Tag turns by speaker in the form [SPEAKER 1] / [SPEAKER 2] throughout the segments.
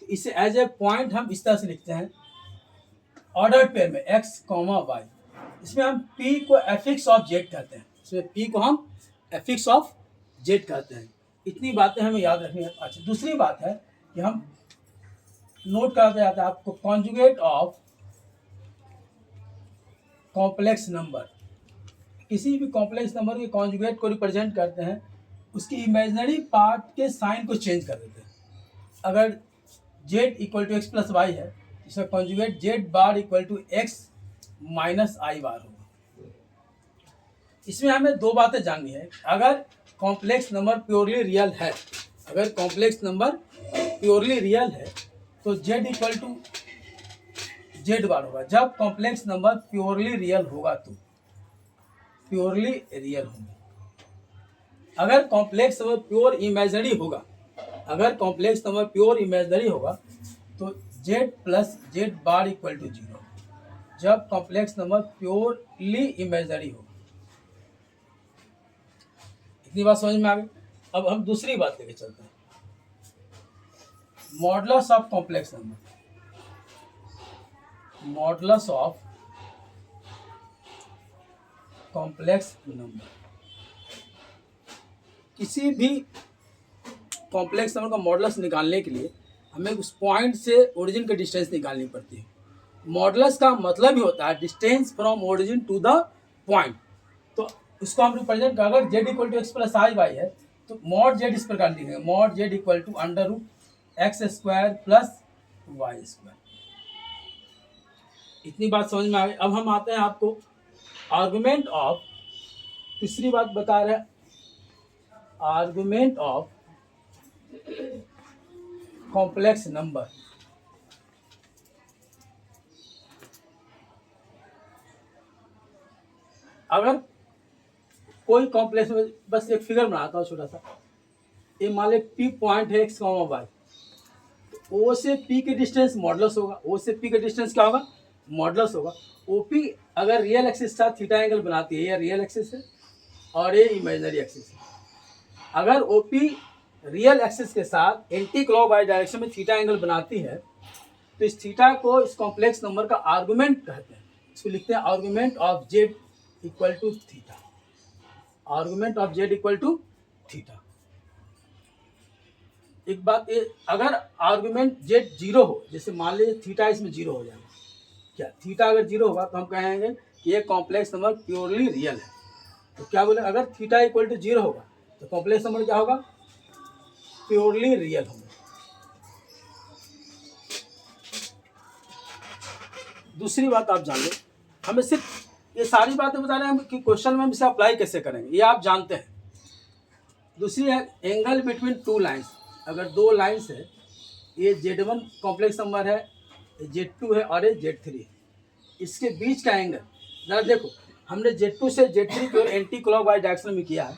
[SPEAKER 1] तो इसे as a point हम इस तरह से लिखते हैं ऑर्डर पेयर में x, y। इसमें हम p को एफिक्स ऑफ जेड कहते हैं, इसमें p को हम एफिक्स ऑफ जेड कहते हैं। इतनी बातें हमें याद रखनी है। अच्छा, दूसरी बात है कि हम नोट कराते जाते हैं आपको कॉन्जुगेट ऑफ कॉम्प्लेक्स नंबर। किसी भी कॉम्प्लेक्स नंबर के कॉन्जुगेट को रिप्रेजेंट करते हैं, उसकी इमेजिनरी पार्ट के साइन को चेंज कर देते हैं। अगर z equal to x plus y है, इसका conjugate z bar equal to x minus i bar होगा। इसमें हमें दो बातें जाननी है। अगर कॉम्प्लेक्स नंबर प्योरली रियल है, अगर कॉम्प्लेक्स नंबर प्योरली रियल है तो z इक्वल टू जेड बार होगा। जब कॉम्प्लेक्स नंबर प्योरली रियल होगा तो प्योरली रियल होंगे। अगर कॉम्प्लेक्स नंबर प्योर इमेजिनरी होगा, अगर कॉम्प्लेक्स नंबर प्योर इमेजिनरी होगा तो z plus Z bar equal to 0। जब कॉम्प्लेक्स नंबर प्योरली इमेजिनरी होगा। इतनी बात समझ में आ गई। अब हम दूसरी बात लेके चलते हैं, modulus of complex number. Modulus of complex number, किसी भी कॉम्प्लेक्स नंबर का मॉडुलस निकालने के लिए हमें उस पॉइंट से ओरिजिन का डिस्टेंस निकालनी पड़ती है। मॉडुलस का मतलब ही होता है distance from origin to the point. तो उसको हम रिप्रेजेंट, अगर z equal to x plus I Y है तो मॉड z इस प्रकार लिखेंगे, mod z equal to under root X square plus Y square. इतनी बात समझ में आ गई। अब हम आते हैं आपको आर्गुमेंट ऑफ, तीसरी बात बता रहे हैं, आर्गुमेंट ऑफ कॉम्प्लेक्स नंबर। अगर कोई कॉम्प्लेक्स में, बस एक फिगर बनाता हूँ छोटा सा, ये मान ले पी पॉइंट है एक्स वाई, तो ओ से पी के डिस्टेंस मॉडुलस होगा, ओ से पी का डिस्टेंस क्या होगा, मॉडुलस होगा। ओपी अगर रियल एक्सिस का थीटा एंगल बनाती है, ये रियल एक्सिस है और ये इमेजिनरी एक्सिस है। अगर ओपी रियल एक्सिस के साथ एंटी क्लॉकवाइज डायरेक्शन में थीटा एंगल बनाती है तो इस थीटा को इस कॉम्प्लेक्स नंबर का आर्गुमेंट कहते हैं। इसको लिखते हैं argument of Z equal to theta, argument of Z equal to theta. एक बात ये, अगर आर्गुमेंट जेड 0 हो, जैसे मान लीजिए थीटा इसमें 0 हो जाएगा, क्या थीटा अगर 0 होगा तो हम कहेंगे कि ये कॉम्प्लेक्स नंबर प्योरली रियल है। तो क्या बोले, अगर थीटा इक्वल टू 0 होगा तो कॉम्प्लेक्स नंबर क्या होगा, प्योरली रियल होगा। दूसरी बात आप जान लो, हमें सिर्फ ये सारी बातें बता रहे हैं कि क्वेश्चन में हम इसे अप्लाई कैसे करेंगे, ये आप जानते हैं। दूसरी है एंगल बिटवीन टू लाइंस। अगर दो लाइंस है, ये Z1 कॉम्प्लेक्स नंबर है, Z2 है और ये Z3 है, इसके बीच का एंगल जरा देखो, हमने Z2 से Z3 को एंटी क्लॉकवाइज डायरेक्शन में किया है,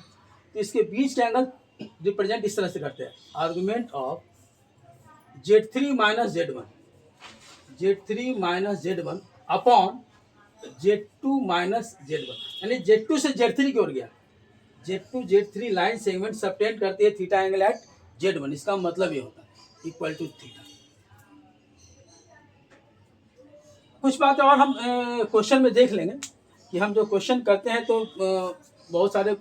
[SPEAKER 1] तो इसके बीच का एंगल रिप्रेजेंट इस तरह से करते हैं, argument of Z3 minus Z1, Z3 minus Z1 upon Z2 minus Z1, यानी Z2 से Z3 की ओर गया, Z2 Z3 line segment subtend करती है थीटा एंगल एट Z1। इसका मतलब ये होता है इक्वल टू थीटा। कुछ बातें और हम क्वेश्चन में देख लेंगे कि हम जो क्वेश्चन करते हैं तो बहुत सारे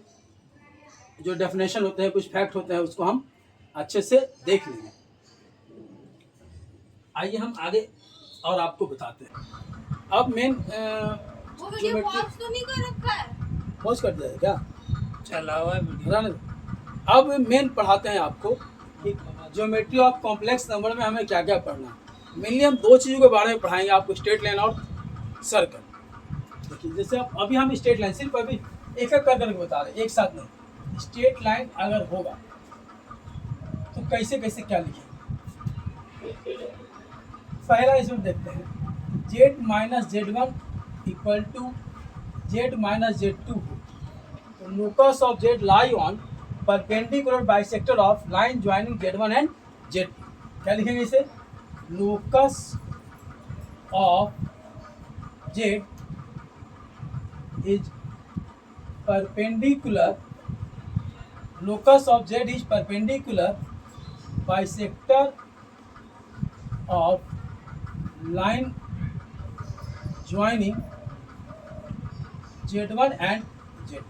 [SPEAKER 1] जो डेफिनेशन होते हैं, कुछ फैक्ट होते हैं, उसको हम अच्छे से देख लेंगे। आइए हम आगे और आपको बताते हैं। अब मेन पॉज कर दिया क्या, चला हुआ है। अब मेन पढ़ाते हैं आपको कि ज्योमेट्री ऑफ कॉम्प्लेक्स नंबर में हमें क्या क्या पढ़ना है। मेनली हम दो चीज़ों के बारे में पढ़ाएंगे आपको, स्ट्रेट लाइन और सर्कल। देखिए जैसे अभी हम स्ट्रेट लाइन सिर्फ अभी एक एक कर करके बता रहे हैं, एक साथ नहीं। स्ट्रेट लाइन अगर होगा तो कैसे कैसे क्या लिखेंगे। पहला इसमें देखते हैं, z minus Z1 equal to z minus Z2 हो तो locus of z lie on perpendicular bisector of line joining Z1 and Z2। क्या लिखेंगे इसे, locus of z is perpendicular, locus of z is perpendicular bisector of line joining Z1 and Z2।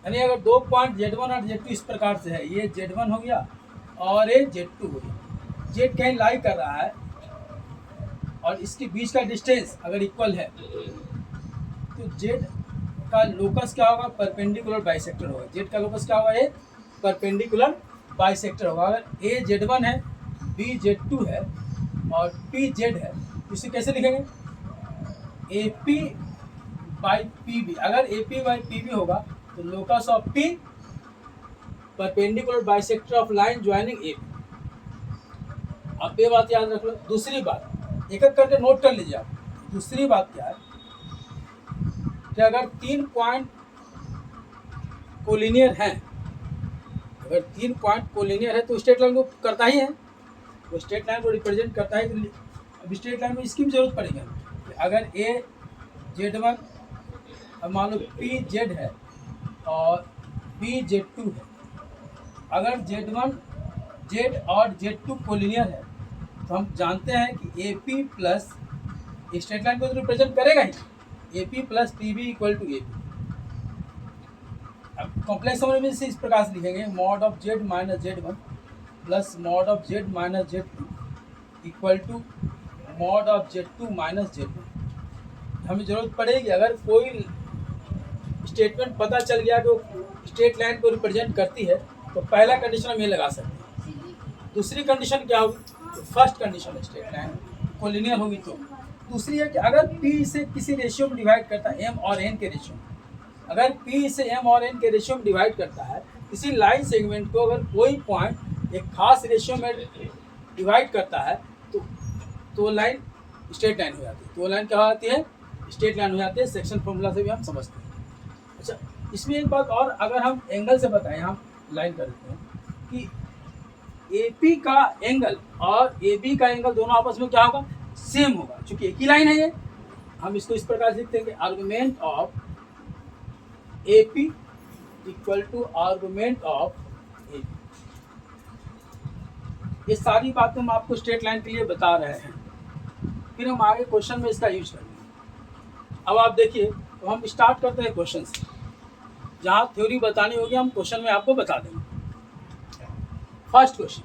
[SPEAKER 1] यानी अगर दो point Z1 और Z2 इस प्रकार से है, ये Z1 हो गया और ये Z2 हो गया, Z कहीं लाई कर रहा है और इसके बीच का डिस्टेंस अगर इक्वल है तो Z का लोकस क्या होगा, परपेंडिकुलर बाइसेक्टर होगा। Z का लोकस क्या होगा, ये परपेंडिकुलर बाइसेक्टर होगा। अगर A Z1 है, B Z2 है और P Z है, इसे कैसे लिखेंगे, AP बाई PB। अगर AP बाई PB होगा तो locus of P perpendicular bisector of line joining AP। अब ये बात याद रख लो। दूसरी बात एक एक करके नोट कर लीजिए आप। दूसरी बात क्या है कि अगर 3 पॉइंट कोलिनियर हैं, अगर 3 पॉइंट कोलिनियर है तो स्ट्रेट लाइन को करता ही है, वो स्ट्रेट लाइन को रिप्रेजेंट करता है। अब स्ट्रेट लाइन में इसकी भी जरूरत पड़ेगी। अगर A Z1 अब मान लो P Z है और B Z2 है, अगर Z1 Z और Z2 कोलिनियर है तो हम जानते हैं कि AP प्लस स्ट्रेट लाइन को तो रिप्रेजेंट करेगा ही, AP plus PB equal to AP। अब कॉम्प्लेक्स समझ में से इस प्रकार से लिखेंगे, mod of Z minus Z1 plus mod of Z minus Z2 equal to mod of Z2 minus Z1। हमें जरूरत पड़ेगी, अगर कोई स्टेटमेंट पता चल गया कि वो स्ट्रेट लाइन को रिप्रेजेंट करती है तो पहला कंडीशन हम ये लगा सकते हैं। दूसरी कंडीशन क्या होगी, तो first condition straight line collinear होगी तो। दूसरी है कि अगर P से किसी रेशियो में डिवाइड करता है, M और N के रेशियो में, अगर P से M और N के रेशियो में डिवाइड करता है, किसी लाइन सेगमेंट को अगर कोई पॉइंट एक खास रेशियो में डिवाइड करता है तो लाइन स्ट्रेट लाइन हो जाती है। तो वो लाइन क्या हो जाती है, स्ट्रेट लाइन हो जाती है। सेक्शन फॉर्मूला से भी हम समझते हैं। अच्छा, इसमें एक बात और, अगर हम एंगल से बताएं, हम लाइन कर देते हैं कि AP का एंगल और AB का एंगल दोनों आपस में क्या होगा, सेम होगा, क्योंकि एक ही लाइन है ये। हम इसको इस प्रकार से लिखते हैं कि argument of AP equal to argument of AB। ये सारी बातें हम आपको स्ट्रेट लाइन के लिए बता रहे हैं, फिर हम आगे क्वेश्चन में इसका यूज करेंगे। अब आप देखिए, तो हम स्टार्ट करते हैं क्वेश्चन से। जहाँ थ्योरी बतानी होगी हम क्वेश्चन में आपको बता देंगे। फर्स्ट क्वेश्चन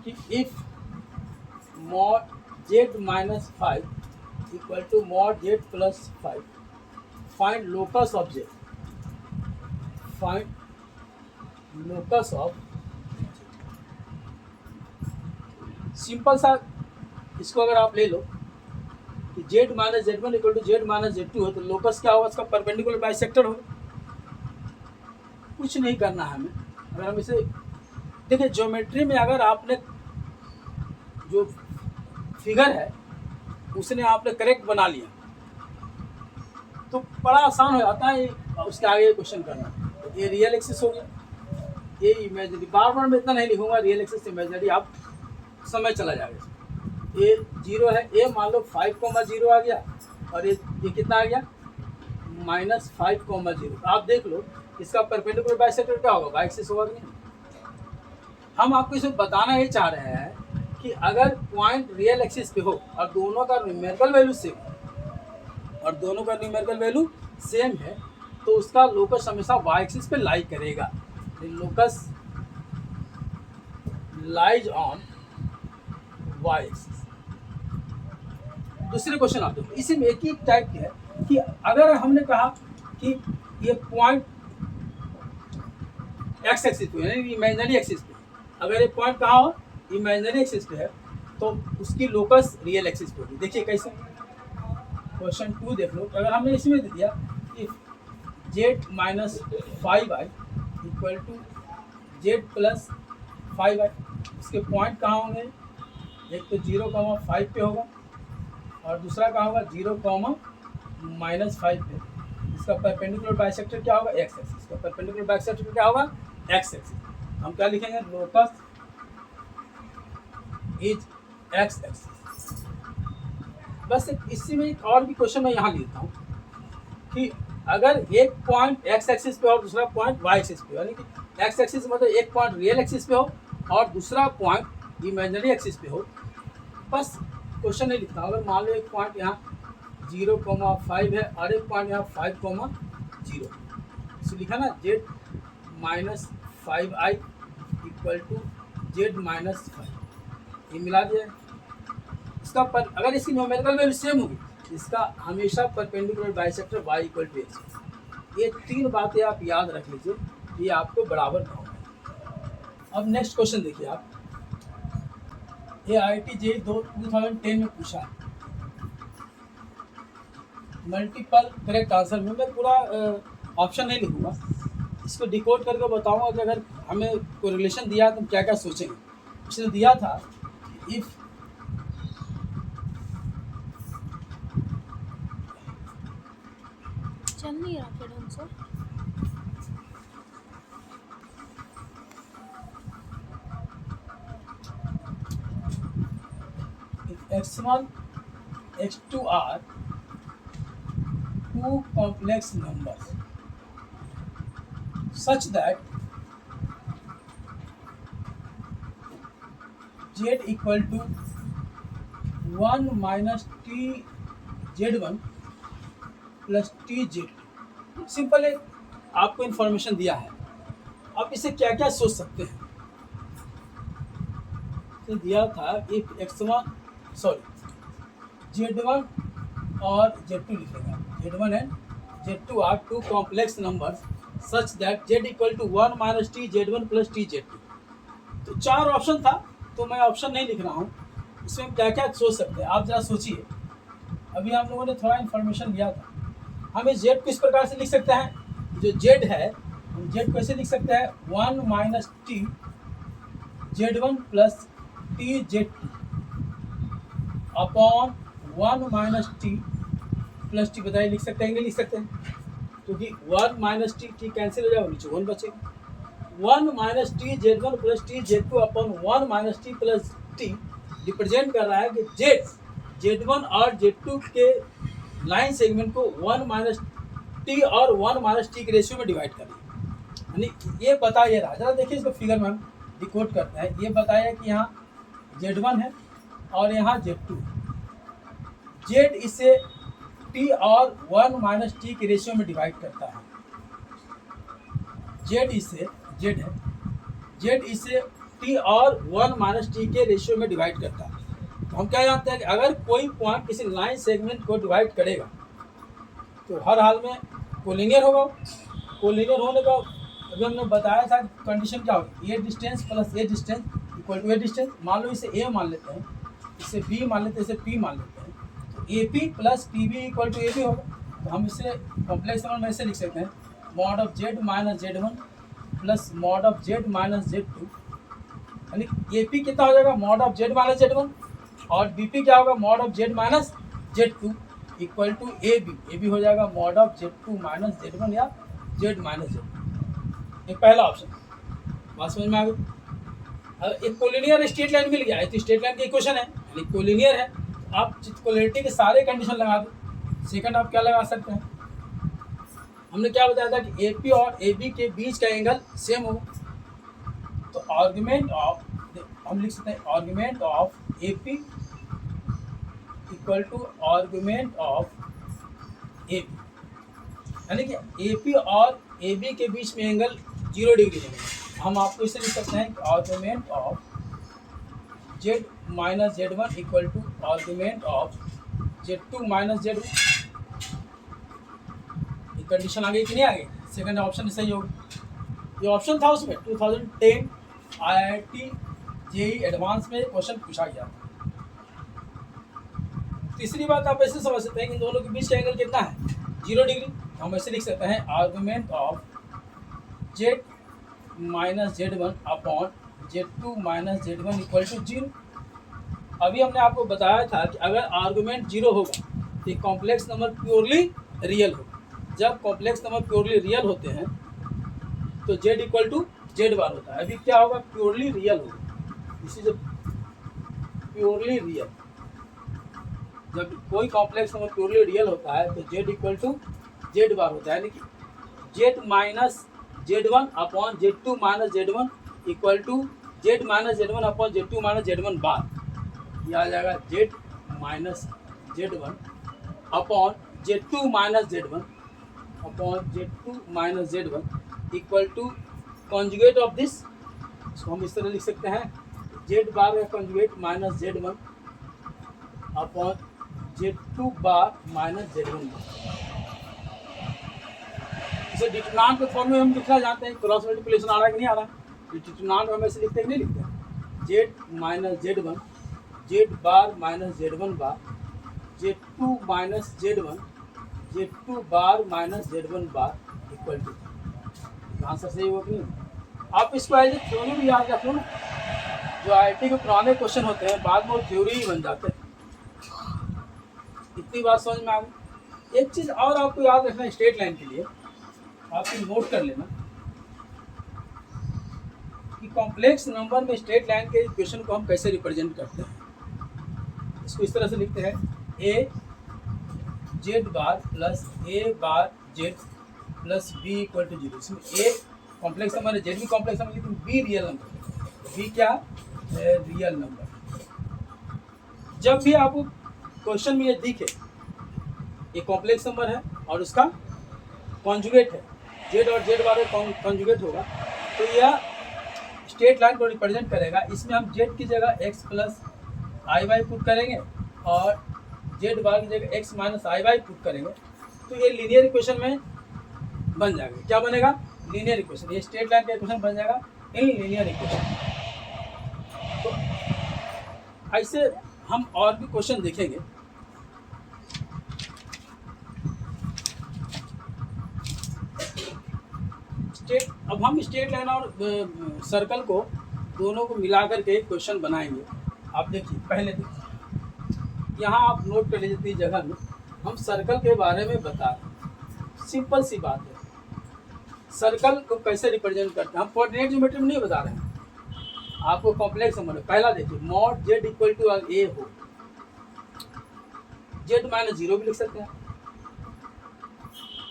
[SPEAKER 1] कि if mod Z minus 5 equal to mod Z plus 5, find locus of Z। Find locus of, simple सा इसको अगर आप ले लो कि Z minus Z1 equal to Z minus Z2 हो तो लोकस क्या होगा, इसका परपेंडिकुलर बाइसेक्टर होगा। कुछ नहीं करना है हमें। अगर हम इसे देखिए, ज्योमेट्री में अगर आपने जो फिगर है उसने आपने करेक्ट बना लिया तो बड़ा आसान हो जाता है उसके आगे क्वेश्चन करना। ये रियल एक्सिस हो गया, ये इमेजनरी, बार बार मैं इतना नहीं लिखूंगा, रियल एक्सिस इमेजनरी, आप समय चला जाएगा। ये 0 है, ये मान लो 5,0 आ गया और ये कितना आ गया, माइनस 5,0। आप देख लो इसका परपेंडिकुलर बाइसेक्टर क्या होगा, वाई एक्सिस होगा कि नहीं। हम आपको इसमें बताना ये चाह रहे हैं कि अगर पॉइंट रियल एक्सिस पे हो और दोनों का न्यूमेरिकल वैल्यू सेम है तो उसका लोकस हमेशा वाई एक्सिस पे लाई करेगा। Locus lies on Y axis. दूसरे क्वेश्चन आप देखो, इसी में एक ही टाइप की है कि अगर हमने कहा कि ये पॉइंट एक्स एक्सिस पे यानी इमेजिनरी एक्सिस पे, अगर ये पॉइंट कहाँ हो, इमेजिनरी एक्सिस पे है तो उसकी लोकस रियल एक्सिस पे होगी। देखिए कैसे, क्वेश्चन 2 देख लो। अगर हमने इसमें दे दिया कि Z minus 5i equal to Z plus 5i, इसके पॉइंट कहाँ होंगे, एक तो 0,5 पे होगा और दूसरा कहाँ होगा 0,-5 पे। इसका परपेंडिकुलर बाइसेक्टर क्या होगा, एक्स एक्सिस। इसका परपेंडिकुलर बाइसेक्टर क्या होगा, एक्स एक्सिस। हम क्या लिखेंगे, लोकस इज एक्स एक्सिस। बस इसी में एक और भी क्वेश्चन मैं यहाँ लिखता हूँ कि अगर एक पॉइंट एक्स एक्सिस पे और दूसरा पॉइंट वाई एक्सिस पे, यानी कि एक्स एक्सिस मतलब एक पॉइंट रियल एक्सिस पे हो और दूसरा पॉइंट इमेजिनरी एक्सिस पे हो, बस क्वेश्चन नहीं लिखना। अगर मान लो एक पॉइंट यहाँ 0,5 है और एक पॉइंट यहाँ 5,0, इसे लिखा ना z-5i इक्वल टू z-5, ये मिला दिया। इसका अगर इसकी न्यूमेरिकल में भी सेम होगी, इसका हमेशा perpendicular bisector y equal to x। ये तीन बातें आप याद रख लीजिए, ये आपको बराबर ना होगा। अब नेक्स्ट क्वेश्चन देखिए आप, ये IIT JEE 2010 में पूछा है, मल्टीपल करेक्ट आंसर में। मैं पूरा ऑप्शन नहीं लिखूंगा, इसको डिकोड करके बताऊंगा कि अगर हमें कोई रिलेशन दिया तो हम क्या क्या सोचेंगे। इसने दिया था इफ
[SPEAKER 2] चल नहीं रहा फिर हमसे।
[SPEAKER 1] x1 x2 are two complex numbers such that z equal to 1 minus t z1 plus T Z. Simple है, आपको इन्फॉर्मेशन दिया है, आप इसे क्या क्या सोच सकते हैं। तो दिया था इफ x1 z1 और z2 लिखेगा, z1 and z2 are two complex numbers such that z equal to 1 minus T z1 plus T z2। तो चार ऑप्शन था, तो मैं ऑप्शन नहीं लिख रहा हूँ, इसमें क्या क्या सोच सकते हैं आप जरा सोचिए। अभी हम लोगों ने थोड़ा इन्फॉर्मेशन दिया था, हम इस जेड को इस प्रकार से लिख सकते हैं, जो जेड है हम जेड को ऐसे लिख सकते हैं 1 minus T z1 plus T z2 upon 1 minus T plus T. बताइए लिख सकते हैं कि नहीं लिख सकते हैं, क्योंकि 1 माइनस टी कैंसिल हो जाएगा, नीचे 1 बचेगा। 1 minus T z1 plus T z2 upon 1 minus T plus T represent कर रहा है कि z1 और z2 के लाइन सेगमेंट को 1 माइनस टी और 1 माइनस टी के रेशियो में डिवाइड करें। यानी ये बताइए रहा, जरा देखिए इसको फिगर में हम डिकोड करते हैं। ये बताया कि यहाँ z1 है और यहाँ z2, z इसे t और 1 माइनस टी के रेशियो में डिवाइड करता है। z इसे t और 1 माइनस टी के रेशियो में डिवाइड करता है। तो हम क्या जानते हैं कि अगर कोई पॉइंट किसी लाइन सेगमेंट को डिवाइड करेगा तो हर हाल में कोलिनियर होगा। कोलिनियर होने का अभी हमने बताया था कंडीशन क्या होगी, A distance plus A distance equal to A distance. मान लो इसे ए मान लेते हैं, इसे बी मान लेते हैं, इसे पी मान लेते हैं, तो A P plus P B equal to A B होगा। तो हम इसे कॉम्प्लेक्स नंबर में ऐसे लिख सकते हैं, mod of Z minus z1 plus mod of Z minus z2। यानी ए पी कितना हो जाएगा, mod of Z minus z1, और बी पी क्या होगा, mod of Z minus z2 equal to A B हो जाएगा mod of z2 minus z1 या z माइनस z2। ये पहला ऑप्शन, बात समझ में आ गई। अगर एक कोलिनियर स्ट्रेट लाइन मिल गया है तो स्ट्रेट लाइन की इक्वेशन है, यानी कोलिनियर है, तो आप कोलिनिटी के सारे कंडीशन लगा दो। सेकंड आप क्या लगा सकते हैं, हमने क्या बताया था कि ए पी और ए बी के बीच का एंगल सेम हो, तो आर्गुमेंट ऑफ हम लिख सकते हैं argument of A P equal to argument of A B, यानी कि ए पी और ए बी के बीच में एंगल 0 डिग्री है। हम आपको इसे लिख सकते हैं argument of Z minus z1 equal to argument of z2 minus z1। ये कंडीशन आ गई कि नहीं आ गई, सेकंड ऑप्शन सही होगा। ये ऑप्शन था उसमें 2010 IIT JEE एडवांस में क्वेश्चन पूछा गया था। तीसरी बात आप ऐसे समझ सकते हैं कि दोनों के बीच का एंगल कितना है, 0 डिग्री। हम ऐसे लिख सकते हैं argument of Z minus z1 upon z2 minus z1 equal to 0। अभी हमने आपको बताया था कि अगर आर्गुमेंट 0 होगा तो कॉम्प्लेक्स नंबर प्योरली रियल होगा। जब कॉम्प्लेक्स नंबर प्योरली रियल होते हैं तो z equal to z bar होता है। अभी क्या होगा, प्योरली रियल होगा। इसी जब प्योरली रियल, जब कोई कॉम्प्लेक्स नंबर प्योरली रियल होता है तो z equal to z bar होता है, यानी कि z minus z1 upon z2 minus z1 equal to z minus Z one upon z two minus Z one bar, यह आ जाएगा z minus Z one upon z two minus Z one upon z two minus Z one equal to conjugate of this, इसको हम इस तरह लिख सकते हैं जेड बार का conjugate minus Z one upon z two bar minus Z one bar. इसे determinant के फॉर्म में हम लिखना जानते हैं, क्रॉस मल्टीप्लिकेशन आ रहा है कि नहीं आ रहा है। डिटरमिनेंट हम ऐसे लिखते हैं कि नहीं लिखते, Z minus Z one Z bar minus Z one bar Z two minus Z one Z two bar minus Z one bar equal to, answer सही होगा कि नहीं। आप इसको एज ए थ्योरी भी याद रख लो ना, जो IIT के पुराने क्वेश्चन होते हैं बाद में वो थ्योरी ही बन जाते हैं। इतनी बात समझ में आ गई। एक चीज़ और आपको याद रखना है स्ट्रेट लाइन के लिए, आपको नोट कर लेना कि कॉम्प्लेक्स नंबर में स्ट्रेट लाइन के इक्वेशन को हम कैसे रिप्रेजेंट करते हैं। इसको इस तरह से लिखते हैं a z bar plus a bar z plus b equal to zero. इसमें ए कॉम्प्लेक्स नंबर है, जेड भी कॉम्प्लेक्स नंबर, लेकिन बी रियल नंबर। बी क्या है? Real number. जब भी आपको क्वेश्चन में ये दिखे ये कॉम्प्लेक्स नंबर है और उसका कॉन्जुगेट है, जेड और जेड बार कॉन्जुगेट होगा, तो यह स्ट्रेट लाइन को रिप्रेजेंट करेगा। इसमें हम जेड की जगह x plus I Y put करेंगे और जेड बार की जगह एक्स माइनस आई वाई पुट करेंगे, तो ये लीनियर इक्वेशन में बन जाएगा। क्या बनेगा? Linear equation. ये स्ट्रेट लाइन का इक्वेशन बन जाएगा इन लीनियर इक्वेशन। तो ऐसे हम और भी क्वेश्चन देखेंगे। अब हम स्ट्रेट लाइन और सर्कल को दोनों को मिला करके एक क्वेश्चन बनाएंगे। आप देखिए, पहले देखिए यहाँ आप नोट कर लीजिए जगह में हम सर्कल के बारे में बता रहे हैं। सिंपल सी बात है, सर्कल को कैसे रिप्रेजेंट करते हैं। हम कोऑर्डिनेट ज्योमेट्री में नहीं बता रहे हैं, आपको कॉम्प्लेक्स नंबर। पहला देखिए, मॉड जेड इक्वल टू ए हो, जेड माइनस जीरो भी लिख सकते हैं।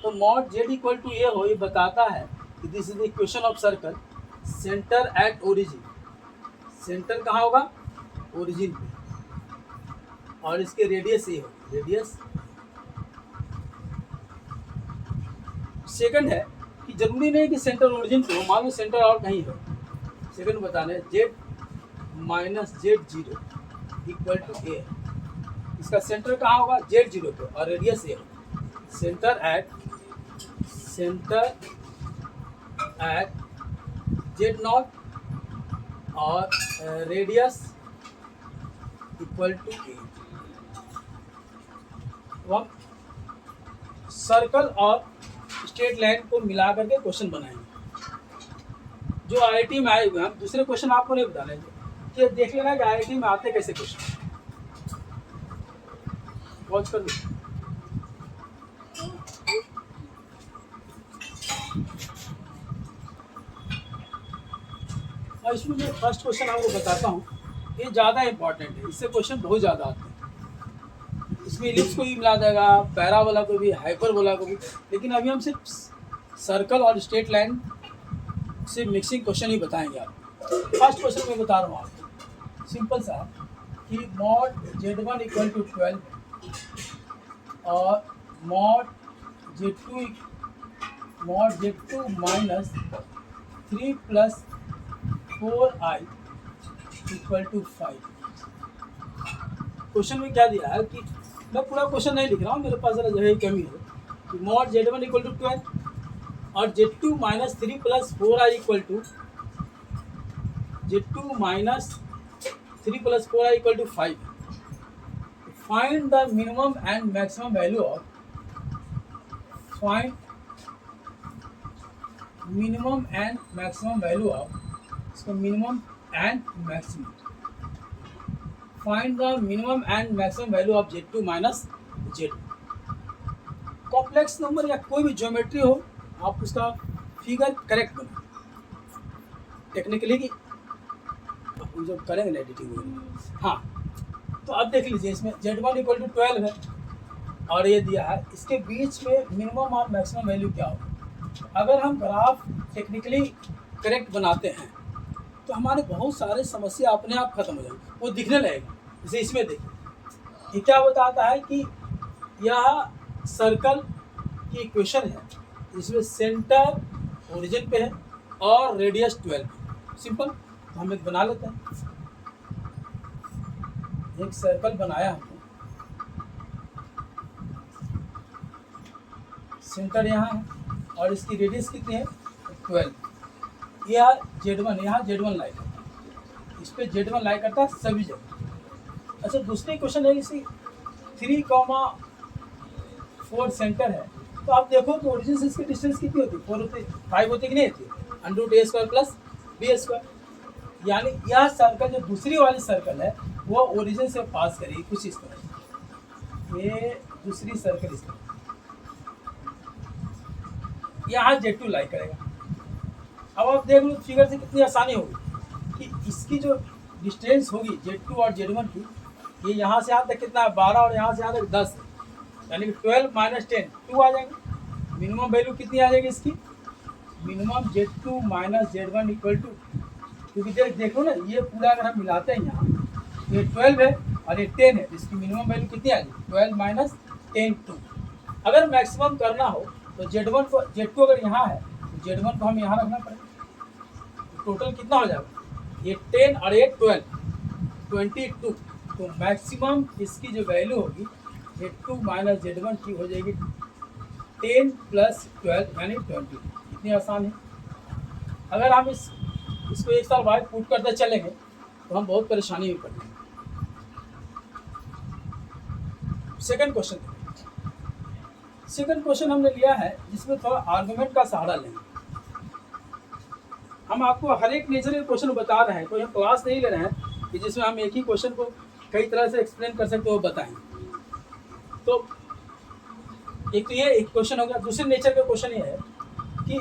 [SPEAKER 1] तो मॉड जेड इक्वल टू ए हो, ये बताता है कि this is the equation of circle centre at origin. Centre कहाँ होगा? ओरिजिन पे, और इसके रेडियस ये हो, रेडियस। सेकंड है कि जरूरी नहीं कि सेंटर ओरिजिन पे हो, मान लो सेंटर और कहीं हो। सेकंड बताने z minus Z zero equal to a, इसका सेंटर कहाँ होगा? जेड जीरो पे, और रेडियस ए हो। सेंटर एट जेड नॉट और रेडियस इक्वल टू ए। हम सर्कल और स्ट्रेट लाइन को मिला करके क्वेश्चन बनाएंगे जो IIT में आए हुए हैं। हम दूसरे क्वेश्चन आपको नहीं बताने, कि देख लेना कि IIT में आते कैसे क्वेश्चन। वॉच कर लो। और इसमें मैं फर्स्ट क्वेश्चन आपको बताता हूँ, ये ज़्यादा इंपॉर्टेंट है, इससे क्वेश्चन बहुत ज़्यादा आते हैं। इसमें इलिप्स को भी मिला जाएगा, पैराबोला को भी, हाइपरबोला को भी, लेकिन अभी हम सिर्फ सर्कल और स्ट्रेट लाइन से मिक्सिंग क्वेश्चन ही बताएंगे आपको। फर्स्ट क्वेश्चन मैं बता रहा हूँ आपको, सिंपल सा, कि mod Z one equal to 12 और mod Z two minus 3 plus 4i equal to 5। Question में क्या दिया है कि मैं पूरा क्वेश्चन नहीं लिख रहा हूँ, मेरे पास जरा जगह की कमी है, कि mod Z one equal to 12 और z two minus 3 plus 4i equal to z two minus 3 plus 4i equal to 5। Find the minimum and maximum value of minimum and maximum value of, इसको minimum and maximum, find the minimum and maximum value of z two minus z. Complex number या कोई भी geometry हो, आप उसका figure correct बनाओ technically, कि जब करेंगे ना एडिटिंग। हाँ, तो अब देख लीजिए, इसमें जेड वन इक्वल टू 12 है और ये दिया है, इसके बीच में मिनिमम और मैक्सिमम वैल्यू क्या होगा। अगर हम ग्राफ टेक्निकली करेक्ट बनाते हैं तो हमारे बहुत सारे समस्या अपने आप खत्म हो जाएगी, वो दिखने लगेगा। जैसे इसमें देखिए, ये क्या बताता है कि यह सर्कल की इक्वेशन है, इसमें सेंटर ओरिजिन पे है और रेडियस 12। सिंपल, तो हम एक बना लेते हैं। एक सर्कल बनाया हमने, सेंटर यहाँ है और इसकी रेडियस कितनी है 12। यह Z1, यहाँ Z1 लाई करता है, इस पर Z1 लाई करता है सभी जगह। अच्छा, दूसरी क्वेश्चन है, इसी 3,4 सेंटर है, तो आप देखो कि ओरिजिन से इसकी डिस्टेंस कितनी होती है, 4 होती है, 5 होती कि नहीं होती है, √a² + b²। यानी यह सर्कल जो दूसरी वाली सर्कल है वो ओरिजिन से पास करेगी कुछ इस तरह। ये दूसरी सर्कल इस तरह, यहाँ Z2 लाई करेगा। अब आप देख लो फिगर से कितनी आसानी होगी कि इसकी जो डिस्टेंस होगी Z2 और Z1 की, ये यहाँ से यहाँ तक कितना है 12 और यहाँ से यहाँ तक 10 है, यानी कि 12 - 10 2 आ जाएगा। मिनिमम वैल्यू कितनी आ जाएगी इसकी, मिनिमम Z2 - Z1 = 2। क्योंकि देखो ना, ये पूरा अगर हम मिलाते हैं यहाँ, ये 12 है और ये 10 है, तो इसकी मिनिमम वैल्यू कितनी आ जाएगी 12 - 10 2। अगर मैक्सिमम करना हो तो Z2 अगर यहाँ है तो Z1 को हम यहाँ रखना पड़ेगा। तो टोटल कितना हो जाएगा, ये 10 और ये 12 22। तो मैक्सिमम इसकी जो वैल्यू होगी Z2 - Z1 की हो जाएगी 10 + 12 यानी 20। इतनी आसान है। अगर हम इसको एक साल बाद पुट करते चलेंगे तो हम बहुत परेशानी में पड़ेंगे। सेकंड क्वेश्चन हमने लिया है जिसमें थोड़ा आर्गुमेंट का सहारा लेंगे। हम आपको हर एक नेचर के क्वेश्चन बता रहे हैं, कोई हम क्लास नहीं ले रहे हैं कि जिसमें हम एक ही क्वेश्चन को कई तरह से एक्सप्लेन कर सकते हो बताएं। तो एक तो ये एक क्वेश्चन हो गया। दूसरे नेचर का क्वेश्चन ये है कि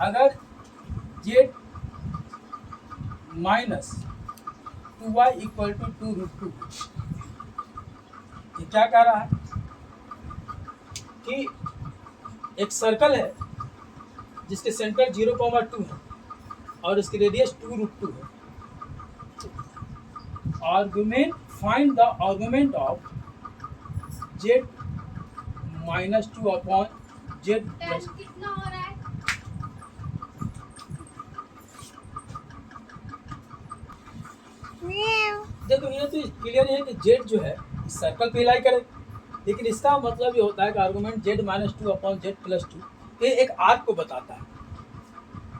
[SPEAKER 1] अगर Z - 2y = 2√2, ये क्या कह रहा है कि एक सर्कल है जिसके सेंटर 0,2 है और इसकी रेडियस 2√2 है। Argument, find the argument of Z - 2/Z +
[SPEAKER 2] कितना हो रहा है?
[SPEAKER 1] देखो, ये तो क्लियर है कि Z जो है इस सर्कल पे लाई करेगा, लेकिन इसका मतलब ये होता है कि आर्गुमेंट Z - 2/Z + 2 ये एक आर्क को बताता है।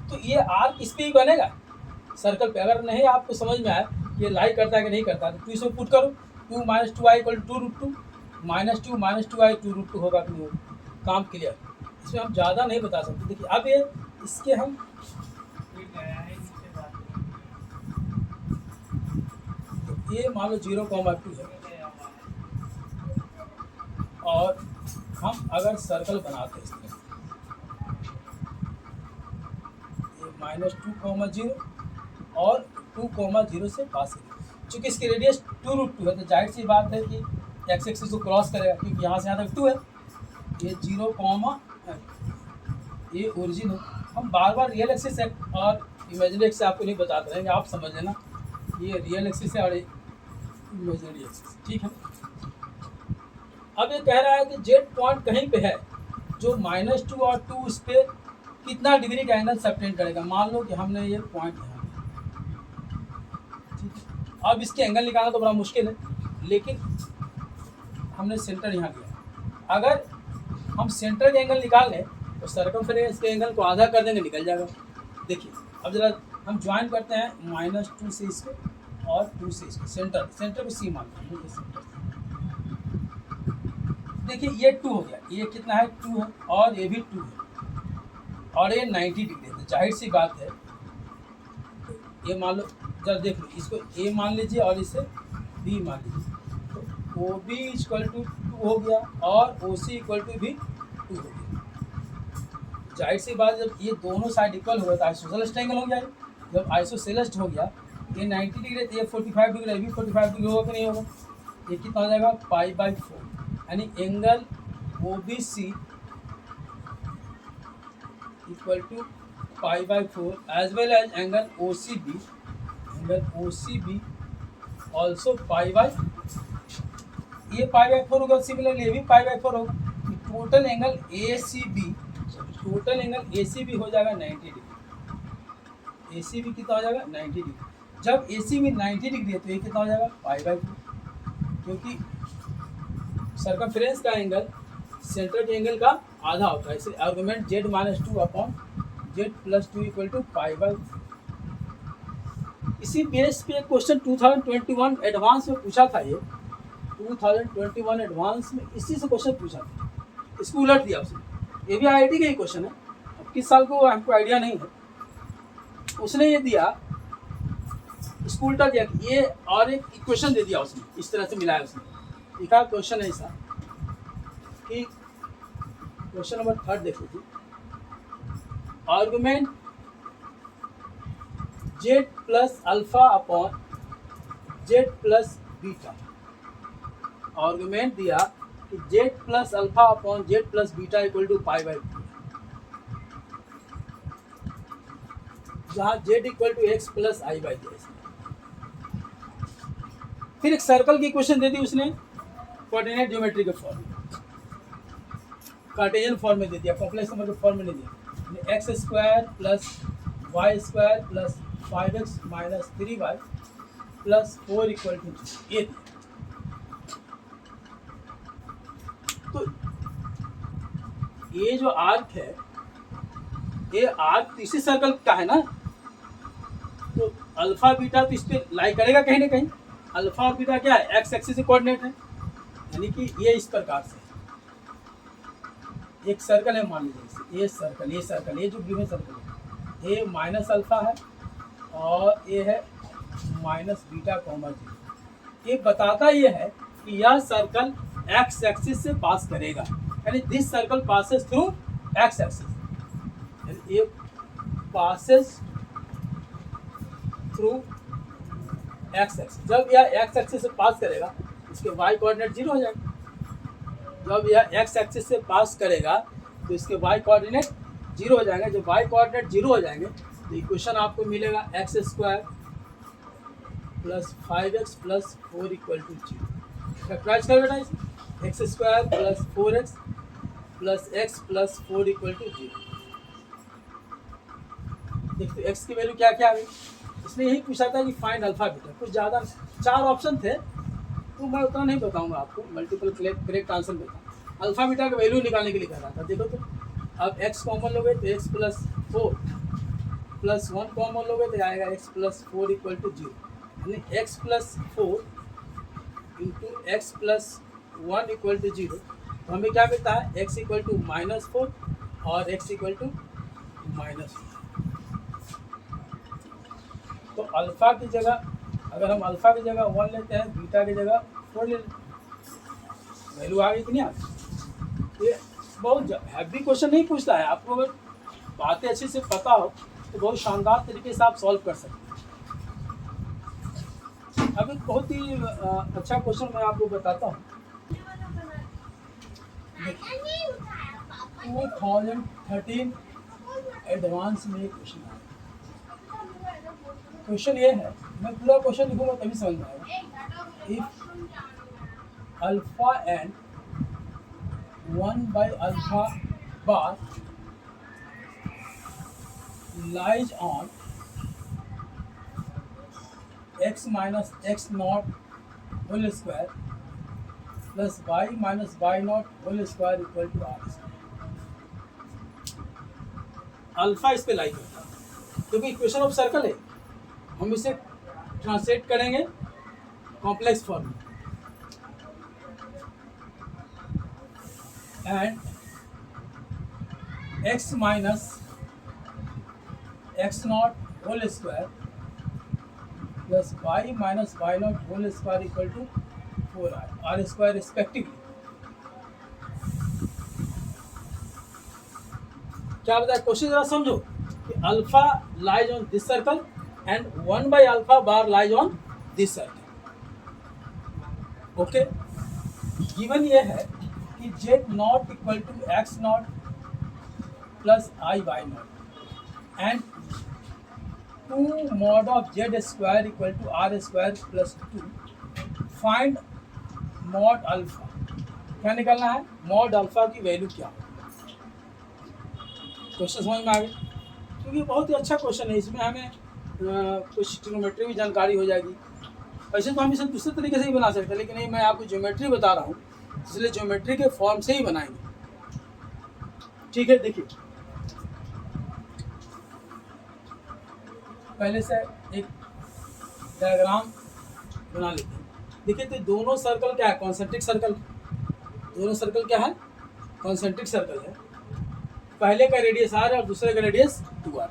[SPEAKER 1] तो ये आर्क इस पे ही बनेगा सर्कल पे। अगर नहीं आपको समझ में आए ये लाई करता है कि नहीं करता, तो इसमें पुट करो 2 - 2i = 2√2, -2 - 2i 2√2 होगा कि नहीं होगा। काम क्लियर। इसमें हम ज़्यादा नहीं बता सकते। देखिए अब ये इसके हम ये मान लो 0,2 है और हम अगर सर्कल बनाते हैं इस तरह, ये -2,0 और 2,0 से पास है। चूँकि इसकी रेडियस 2√2 है तो जाहिर सी बात है कि एक्स एक्सिस को क्रॉस करेगा, क्योंकि यहाँ से यहाँ तक 2 है। ये 0, ये ओरिजिन है। हम बार बार रियल एक्सिस और इमेजिनरी एक्सिस आपको नहीं बताते रहेंगे, आप समझ लेना ये रियल एक्सिस है और इमेजिनरी एक्सिस, ठीक है। अब ये कह रहा है कि Z पॉइंट कहीं पे है जो -2 और 2 इस पर कितना डिग्री का एंगल सबटेंड करेगा। मान लो कि हमने ये पॉइंट यहाँ, ठीक है। अब इसके एंगल निकालना तो बड़ा मुश्किल है, लेकिन हमने सेंटर यहाँ लिया। अगर हम सेंटर के एंगल निकाल लें तो सर्कमफ्रेंस के एंगल को आधा कर देंगे, निकल जाएगा। देखिए अब जरा हम ज्वाइन करते हैं -2 से इसको और 2 से इसको, सेंटर को C मानते हैं, ये सेंटर। देखिए ये 2 हो गया, ये कितना है 2 है और ये भी 2 है और ये 90 डिग्री है। जाहिर सी बात है ये मान लो, जरा देख लो, इसको A मान लीजिए और इसे B मान लीजिए, तो OB = 2 हो गया और OC = भी 2 हो गया। जाहिर सी बात, जब ये दोनों साइड इक्वल हो गया तो आइसोसेलेस एंगल हो गया। जब आइसोसेलेस हो गया, ये 90 डिग्री तो ये 45 डिग्री, ये भी 45 डिग्री होगा कि नहीं होगा। ये कितना हो जाएगा π/4, यानी angle OBC = π/4 as well as angle OCB angle OCB also pi by, ये पाई बाई 4 होगा, सिमिलरली ये भी पाई बाई 4 होगा। टोटल एंगल ACB हो जाएगा 90 डिग्री। ACB कितना हो जाएगा 90 डिग्री। जब ACB 90 डिग्री है तो ये कितना हो जाएगा पाई बाई 4, क्योंकि सर्कमफ्रेंस का एंगल सेंटर के एंगल का आधा होता है, इसलिए argument Z-2/Z+2 equal to pi by. इसी बेस पे क्वेश्चन 2021 एडवांस में पूछा था, ये 2021 एडवांस में इसी से क्वेश्चन पूछा था, इसको उलट दिया उसने। ये भी IIT का ही क्वेश्चन है, अब किस साल को हमको आइडिया नहीं है। उसने ये दिया, इसको उल्टा दिया, ये और एक इक्वेशन दे दिया उसने, इस तरह से मिलाया उसने। लिखा क्वेश्चन ऐसा कि क्वेश्चन नंबर 3 देख लीजिए, आर्गुमेंट Z+α/Z+β। आर्गुमेंट दिया कि Z+α/Z+β equal to pi by 4, जहाँ Z equal to x plus i by j. फिर एक सर्कल की इक्वेशन दे दी उसने, कोऑर्डिनेट ज्योमेट्री के फॉर्म में, कार्टेशियन फॉर्म में दे दिया, कॉम्प्लेक्स नंबर के फॉर्म में नहीं दिया। x² plus y² plus 5x minus 3y plus 4 equal to ये। तो ये जो आर्क है, ये आर्क इसी सर्कल का है ना, तो अल्फा बीटा तो इस पर लाई करेगा कहीं ना कहीं। अल्फा बीटा क्या है, एक्स एक्सिस से कोऑर्डिनेट है, यानी कि ये इस प्रकार से एक सर्कल है, मान लीजिए ये सर्कल, ये जो गिवन सर्कल है, ये माइनस अल्फा है और ये है माइनस बीटा कॉमा जी। ये बताता ये है कि यह सर्कल एक्स एक्सिस से पास करेगा, यानी this circle passes through x axis, यानी ये पासेस थ्रू एक्स एक्सिस। जब यह एक्स एक्सिस से पास करेगा, इसके वाई कोऑर्डिनेट 0 हो जाएगा। जब यह एक्स एक्सिस से पास करेगा तो इसके वाई कोऑर्डिनेट 0 हो जाएंगे। जब वाई कोऑर्डिनेट 0 हो जाएंगे तो इक्वेशन आपको मिलेगा x² plus 5x plus 4 equal to 0। Factorise कर बेटा इसे, x² plus 4x plus x plus 4 equal to 0। देखते x की वैल्यू क्या क्या आ गई। इसने यही पूछा था कि फाइंड अल्फा बीटा, कुछ ज़्यादा 4 ऑप्शन थे तो मैं उतना नहीं बताऊंगा आपको, मल्टीपल करेक्ट आंसर बताऊँ। अल्फा बीटा का वैल्यू निकालने के लिए कह रहा था। देखो तो अब x कॉमन लोगे तो x प्लस 4 प्लस 1 कॉमन लोगे तो आएगा x प्लस 4 इक्वल टू 0, यानी x plus 4 into X plus 1 equal to 0। तो हमें क्या मिलता है, x इक्वल टू -4 और x इक्वल टू -4। तो अल्फ़ा की जगह, अगर हम अल्फ़ा की जगह 1 लेते हैं, बीटा की जगह 4 ले लेते हैं, वैल्यू आ गई कि नहीं आ गई। ये बहुत हैवी क्वेश्चन नहीं पूछता है, आपको अगर बातें अच्छे से पता हो तो बहुत शानदार तरीके से आप सॉल्व कर सकते हैं। अब एक बहुत ही अच्छा क्वेश्चन मैं आपको बताता हूँ। 2013 एडवांस में क्वेश्चन आया। क्वेश्चन ये है, मैं पूरा क्वेश्चन लिखूंगा तभी समझ में आएगा। इफ अल्फा एंड 1/अल्फा bar lies on x minus x naught whole square plus y minus y naught whole square equal to r square। Alpha इस पे लाई करता है क्योंकि इक्वेशन ऑफ सर्कल है, हम इसे ट्रांसलेट करेंगे कॉम्प्लेक्स फॉर्म में। And x minus x nought whole square plus y minus y nought whole square equal to 4r square respectively. क्या बताया क्वेश्चन, जरा समझो कि alpha lies on this circle and 1/अल्फा bar lies on this circle. Okay, given ये है कि z nought equal to x nought plus i y nought and 2 mod of z square equal to r square plus 2, find mod alpha. क्या निकालना है? Mod alpha की value क्या है। Question समझ में आ गया? क्योंकि बहुत ही अच्छा क्वेश्चन है, इसमें हमें कुछ ट्रिग्नोमेट्री भी जानकारी हो जाएगी। वैसे तो हम इसे दूसरे तरीके से ही बना सकते हैं, लेकिन नहीं, मैं आपको ज्योमेट्री बता रहा हूँ, इसलिए ज्योमेट्री के फॉर्म से ही बनाएंगे। ठीक है, देखिए पहले से एक डायग्राम बना लेते हैं। देखिए तो दोनों सर्कल क्या है? Concentric circle. दोनों सर्कल क्या है? कॉन्सेंट्रिक सर्कल है। पहले का रेडियस r है और दूसरे का रेडियस 2r।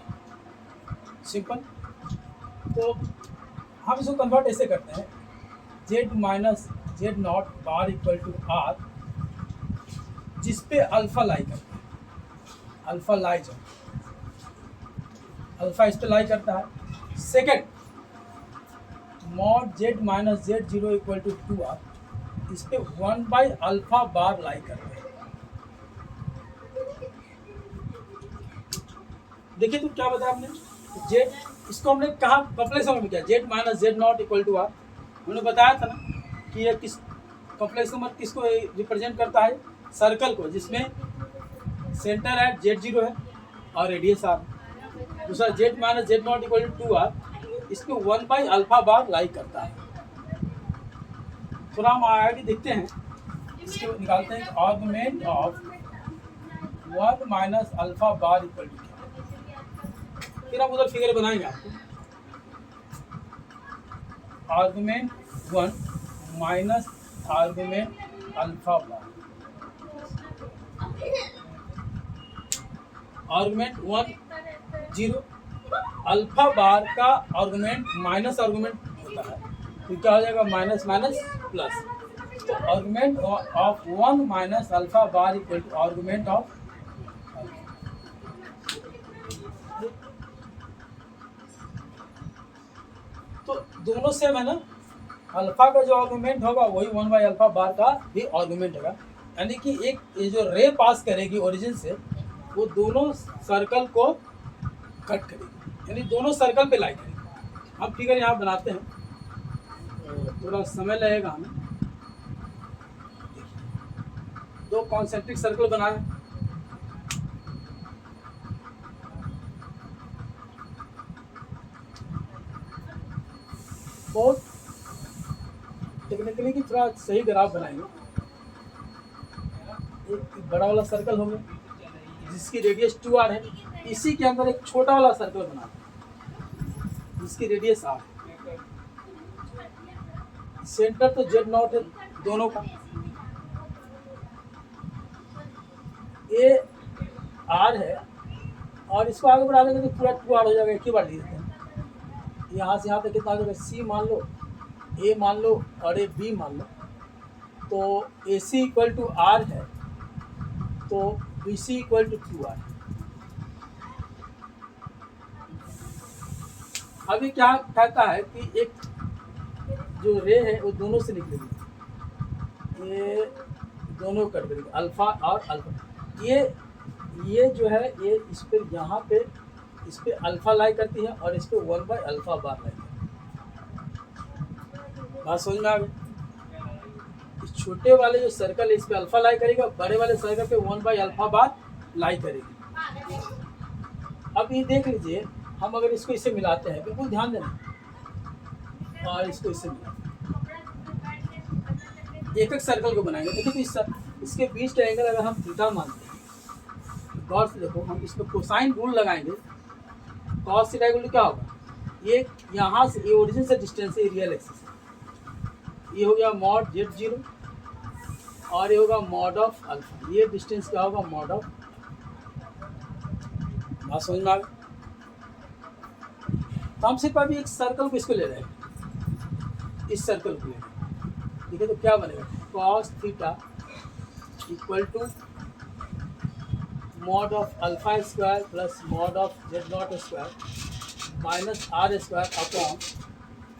[SPEAKER 1] सिंपल। तो हम इसको कन्वर्ट ऐसे करते हैं, z minus Z not bar equal to r, जिस पे अल्फा लाई करता है। अल्फा लाई जो अल्फा इस पे लाई करता है। Second, mod z minus Z zero equal to 2r, इस पे 1/अल्फा बार लाई करते हैं। देखिए तो क्या बताया आपने? जेड, इसको हमने कहा कॉम्प्लेक्स नंबर में किया, Z minus Z not equal to R. हमने बताया था ना कि ये किस कॉम्प्लेक्स नंबर किसको रिप्रेजेंट करता है? सर्कल को, जिसमें सेंटर एट जेड जीरो है और रेडियस आर। दूसरा Z minus Z not equal to R, इसको 1/अल्फा बार लाई करता है। थोड़ा हम आगे देखते हैं, इसको निकालते हैं। Argument of 1 minus alpha bar equal to, फिर आप उधर फिगर बनाएंगे आपको। Argument 1 minus argument alpha bar. Argument 1 0, alpha bar का आर्गुमेंट माइनस आर्गुमेंट होता है, तो क्या हो जाएगा? Minus minus plus. तो argument of 1 minus alpha bar equal to argument of, तो दोनों सेम है ना। अल्फा का जो आर्गुमेंट होगा वही 1/अल्फा बार का भी आर्गुमेंट होगा। यानी कि एक ये जो रे पास करेगी ओरिजिन से, वो दोनों सर्कल को कट करेगी, यानी दोनों सर्कल पे लाई करेगी। अब फिगर यहाँ बनाते हैं, थोड़ा समय लगेगा हमें। दो कॉन्सेंट्रिक सर्कल बनाए, बहुत टेक्निकली की थोड़ा सही ग्राफ बनाएंगे। एक बड़ा वाला सर्कल हो गया जिसकी रेडियस 2r है, इसी के अंदर एक छोटा वाला सर्कल बनाते हैं जिसकी रेडियस r है। सेंटर तो जेड नॉट है दोनों का, ये r है, और इसको आगे बढ़ा देंगे तो पूरा 2r हो जाएगा। एक ही बार लिख देते हैं, यहाँ से यहाँ तक कितना आ जाएगा? c मान लो, a मान लो और ये b मान लो। तो AC इक्वल टू r है, तो BC इक्वल टू 2r। अभी क्या कहता है कि एक जो रे है वो दोनों से निकलेगी, ये दोनों कट करेगी, अल्फा और अल्फा। ये जो है ये इस पर यहाँ पे इस पे अल्फा लाई करती है और इस पे 1/अल्फा बार लाई करती है। बात समझ में आ गई? इस छोटे वाले जो सर्कल है इस पे अल्फा लाई करेगा, बड़े वाले सर्कल पे 1/अल्फा बार लाई करेगी। अब ये देख लीजिए, हम अगर इसको इससे मिलाते हैं, बिल्कुल ध्यान देना, और इसको इससे मिलाते हैं, एक एक सर्कल को बनाएंगे। देखिए तो इसके बीच का एंगल अगर हम थीटा मानते हैं, गौर से देखो, हम इसमें कोसाइन रूल लगाएंगे। कॉस थीटा इक्वल टू क्या होगा? ये यहाँ से ये ओरिजिन से डिस्टेंस है, रियल एक्सिस है। ये हो गया मॉड जेड जीरो और ये होगा मॉड ऑफ अल्फा। ये डिस्टेंस क्या होगा? Mod of. बात समझ में आ गई? तो हम सिर्फ अभी एक सर्कल को इसको ले रहे हैं, इस सर्कल को ले रहे हैं। ठीक है, तो क्या बनेगा? Cos theta equal to mod of alpha square plus mod of Z not square minus r square upon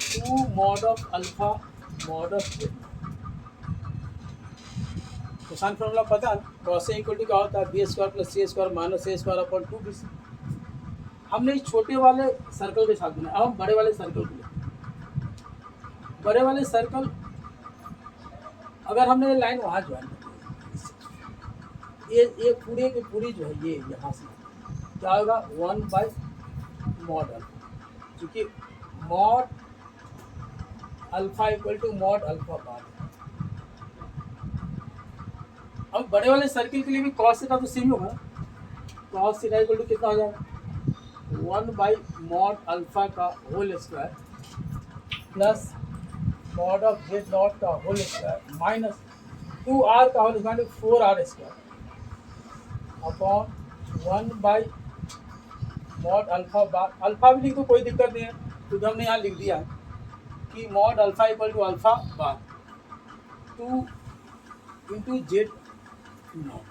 [SPEAKER 1] 2 mod of alpha mod of Z. Cosine formula पता है? कॉस इक्वल टू क्या होता है? B square plus C square minus A square upon 2bc। हमने इस छोटे वाले circle के साथ बनाया। अब हम बड़े वाले सर्कल को लेते हैं। बड़े वाले सर्कल अगर हमने ये लाइन वहाँ ज्वाइन कर दी, ये पूरे की पूरी जो है ये यहाँ से क्या होगा 1/mod अल्फा, क्योंकि mod alpha equal to mod alpha bar. अब बड़े वाले सर्किल के लिए भी कॉस थीटा तो सेम होगा। कॉस थीटा इक्वल टू कितना हो जाएगा 1/mod अल्फा का whole square plus mod of Z not का होल स्क्वायर माइनस 2r का whole square 4r square upon 1/mod alpha bar. Alpha भी लिख दो, कोई दिक्कत नहीं है, क्योंकि हमने यहाँ लिख दिया है कि mod alpha equal to alpha bar 2 into Z not.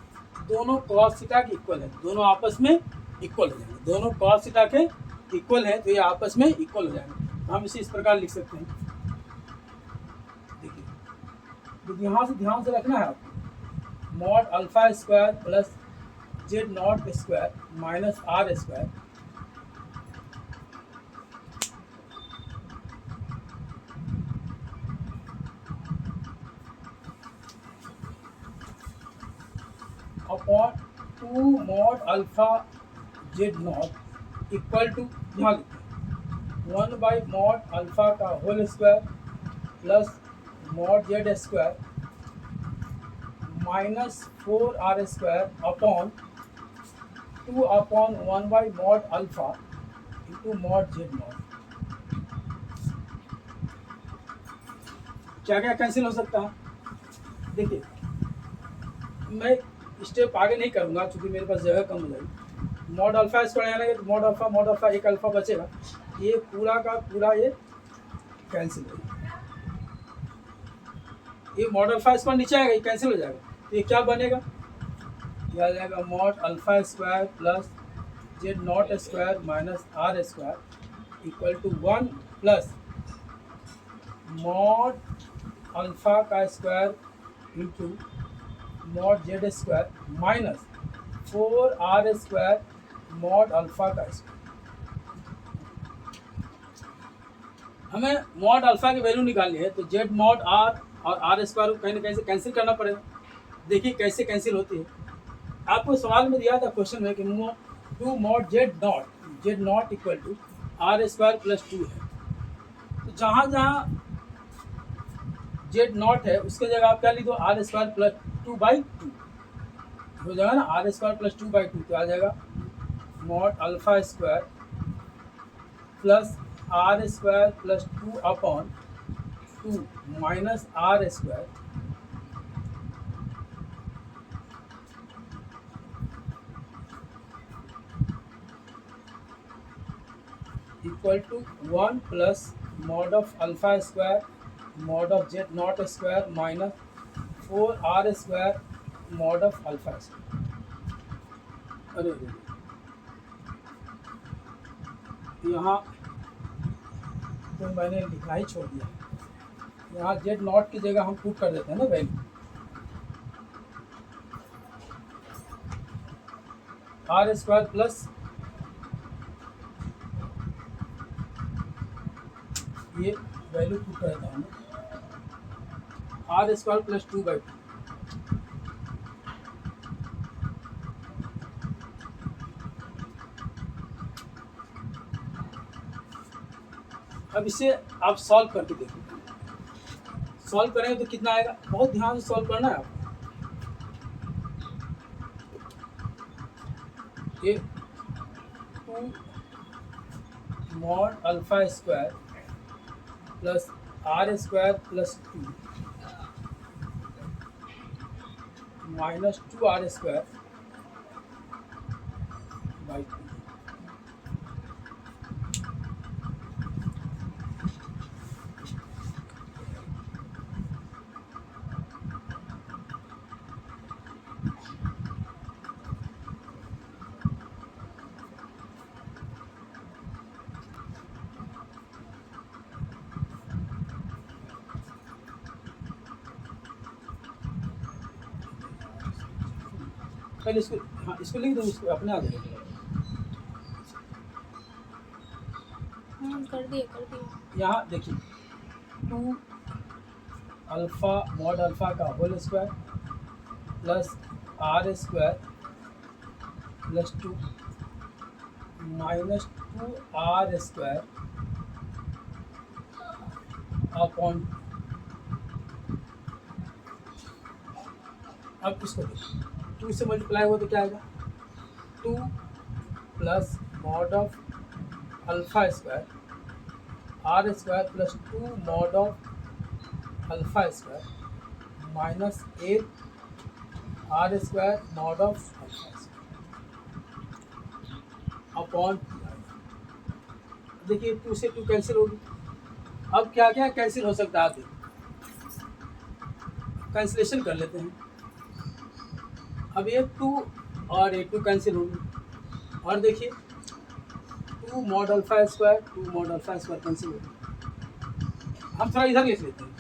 [SPEAKER 1] दोनों कॉस थीटा के इक्वल है, दोनों आपस में इक्वल हो जाएंगे। दोनों कॉस थीटा के इक्वल है तो ये आपस में इक्वल हो जाएंगे। हम इसे इस प्रकार लिख सकते हैं। देखिए यहाँ से ध्यान से रखना है आपको, mod alpha square plus Z not square minus are square upon 2 mod alpha Z not equal to यहाँ लिखते हैं 1/mod अल्फा का whole square plus mod Z square minus 4r square upon 1/mod alpha into mod Z not. क्या क्या cancel हो सकता है? देखिए मैं स्टेप आगे नहीं करूँगा क्योंकि मेरे पास जगह कम हो जाएगी। मॉड अल्फा स्क्वायर आएगा तो मॉड अल्फा एक अल्फा बचेगा, ये पूरा का पूरा ये कैंसिल हो जाएगा। ये मॉड अल्फा स्क्वायर नीचे आएगा, ये कैंसिल हो जाएगा, तो ये क्या बनेगा, ये आ जाएगा mod alpha square plus Z not square minus are square equal to 1 plus mod alpha का square into mod Z square minus 4r square mod alpha का स्क्वायर। हमें मॉड अल्फा की वैल्यू निकालनी है तो जेड मॉड आर और r square को कहीं ना कहीं से कैंसिल करना पड़ेगा। देखिए कैसे कैंसिल होती है। आपको सवाल में दिया था क्वेश्चन में कि 2 mod Z not equal to R square plus 2 है, तो जहाँ जहाँ जेड नॉट है उसके जगह आप क्या लिख दो आर स्क्वायर प्लस 2/2 हो जाएगा ना, आर स्क्वायर प्लस 2/2 तो आ जाएगा mod alpha square plus R square plus 2 upon 2 minus are square equal to 1 plus mod of alpha square mod of Z not square minus 4r square mod of alpha square. अरे यहाँ तो मैंने लिखना ही छोड़ दिया, यहाँ जेड नॉट की जगह हम पुट कर देते हैं ना वैल्यू आर स्क्वायर प्लस ये वैल्यू पुट कर देता हूँ आर स्क्वायर प्लस 2/2। अब इसे आप सॉल्व करके देखो, सॉल्व करेंगे तो कितना आएगा, बहुत ध्यान से सॉल्व करना है आपको। ये 2 mod alpha square plus R square plus 2 minus 2r square by 2। पहले इसको, हाँ इसको लिख दो, इसको अपने आ जाएगा।
[SPEAKER 2] कर दिए
[SPEAKER 1] यहाँ देखिए 2 अल्फ़ा मॉड अल्फ़ा का whole square plus R square plus 2 minus 2 are square upon. अब इसको देखिए 2 से मल्टीप्लाई हो तो क्या आएगा 2 plus mod of alpha square R square plus 2 mod of alpha square minus 8 R square mod of alpha square upon. देखिए 2 से 2 कैंसिल होगी। अब क्या क्या कैंसिल हो सकता है, आप कैंसिलेशन कर लेते हैं। अब ये 2 और ये 2 कैंसिल होगी और देखिए 2 mod alpha square 2 mod alpha square cancel होगी। हम थोड़ा इधर लिख लेते हैं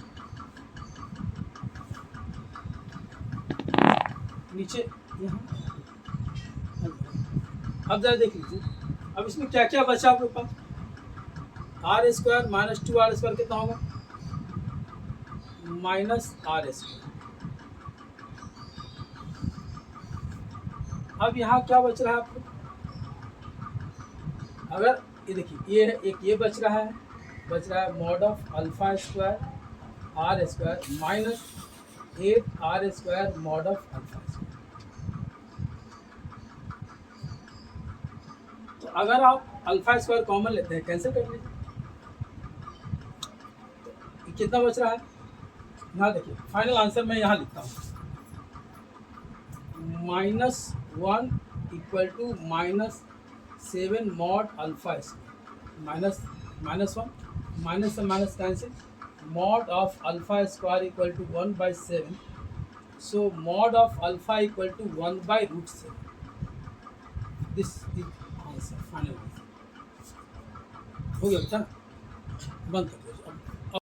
[SPEAKER 1] नीचे यहाँ। अब जरा देख लीजिए अब इसमें क्या क्या बचा आपके पास। R square minus 2 are square कितना होगा माइनस आर स्क्वायर। अब यहाँ क्या बच रहा है आपको, अगर ये देखिए ये है एक ये बच रहा है mod of alpha square R square minus 8 R square mod of alpha square. तो अगर आप अल्फ़ा स्क्वायर कॉमन लेते हैं कैंसिल कर लीजिए, तो कितना बच रहा है। यहाँ देखिए फाइनल आंसर मैं यहाँ लिखता हूँ -1 equal to -7 mod alpha square -1 minus से minus cancel mod of alpha square equal to 1/7। So mod of alpha equal to 1/√7। This is answer, final answer हो गया बेटा, बंद कर।